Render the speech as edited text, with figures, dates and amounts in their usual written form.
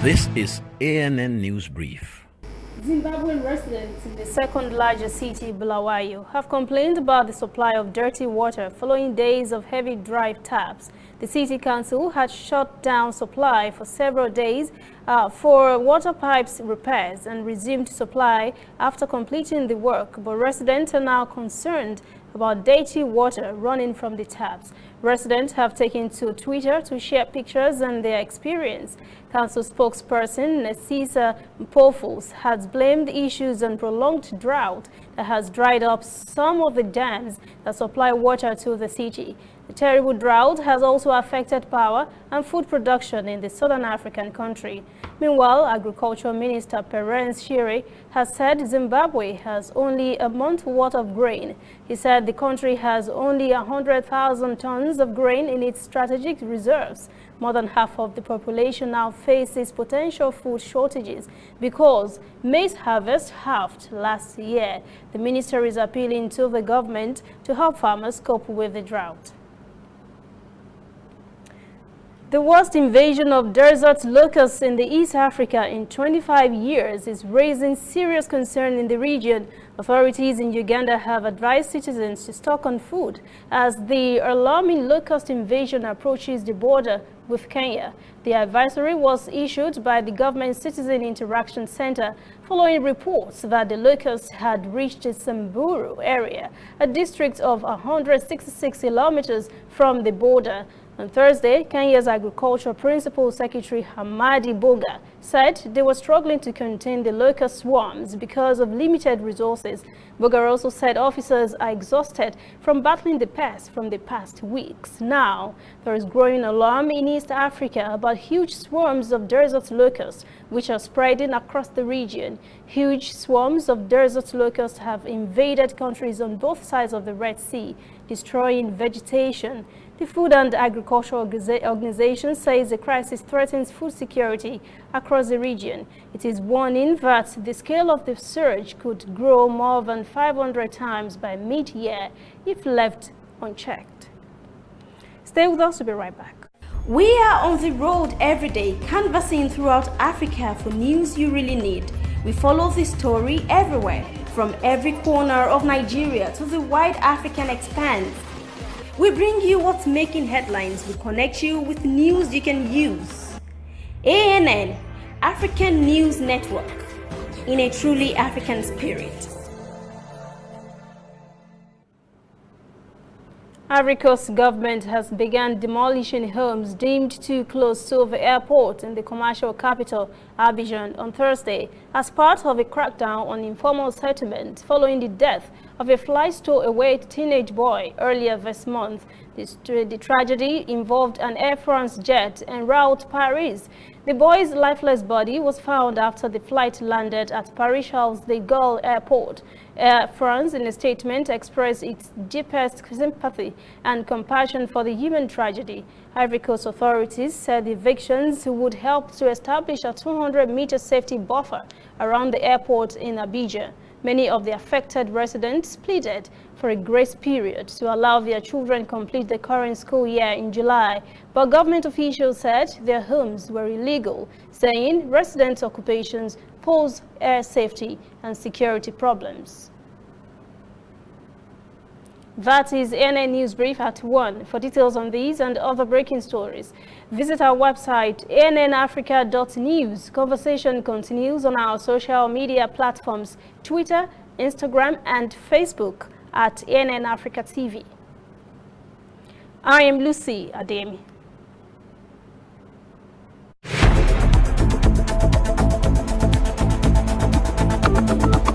This is ANN News Brief. Zimbabwean residents in the second largest city, Bulawayo, have complained about the supply of dirty water following days of heavy dry taps. The city council had shut down supply for several days for water pipes repairs and resumed supply after completing the work, but residents are now concerned about dirty water running from the taps. Residents have taken to Twitter to share pictures and their experience. Council spokesperson Nesisa Mpofus has blamed the issues on prolonged drought that has dried up some of the dams that supply water to the city. The terrible drought has also affected power and food production in the southern African country. Meanwhile, Agriculture Minister Perence Shiri has said Zimbabwe has only a month's worth of grain. He said the country has only 100,000 tons of grain in its strategic reserves. More than half of the population now faces potential food shortages because maize harvest halved last year. The minister is appealing to the government to help farmers cope with the drought. The worst invasion of desert locusts in the East Africa in 25 years is raising serious concern in the region. Authorities in Uganda have advised citizens to stock on food as the alarming locust invasion approaches the border with Kenya. The advisory was issued by the Government Citizen Interaction Center following reports that the locusts had reached the Samburu area, a district of 166 kilometers from the border. On Thursday, Kenya's Agriculture Principal Secretary Hamadi Boga said they were struggling to contain the locust swarms because of limited resources. Boga also said officers are exhausted from battling the pest from the past weeks. Now, there is growing alarm in East Africa about huge swarms of desert locusts, which are spreading across the region. Huge swarms of desert locusts have invaded countries on both sides of the Red Sea, destroying vegetation. The Food and Agriculture Organization says the crisis threatens food security across the region. It is warning that the scale of the surge could grow more than 500 times by mid-year if left unchecked. Stay with us, we'll be right back. We are on the road every day, canvassing throughout Africa for news you really need. We follow this story everywhere, from every corner of Nigeria to the wide African expanse. We bring you what's making headlines. We connect you with news you can use. ANN, African News Network, in a truly African spirit. Ivory Coast government has begun demolishing homes deemed too close to the airport in the commercial capital, Abidjan, on Thursday, as part of a crackdown on informal settlement following the death of a flight stowaway teenage boy earlier this month. The tragedy involved an Air France jet en route to Paris. The boy's lifeless body was found after the flight landed at Paris-Charles de Gaulle Airport. Air France, in a statement, expressed its deepest sympathy and compassion for the human tragedy. Ivory Coast authorities said the evictions would help to establish a 200-meter safety buffer around the airport in Abidjan. Many of the affected residents pleaded for a grace period to allow their children complete the current school year in July, but government officials said their homes were illegal, saying resident occupations pose air safety and security problems. That is ANN News Brief at 1. For details on these and other breaking stories, visit our website annafrica.news. Conversation continues on our social media platforms, Twitter, Instagram, and Facebook at ANN Africa TV. I am Lucy Ademi.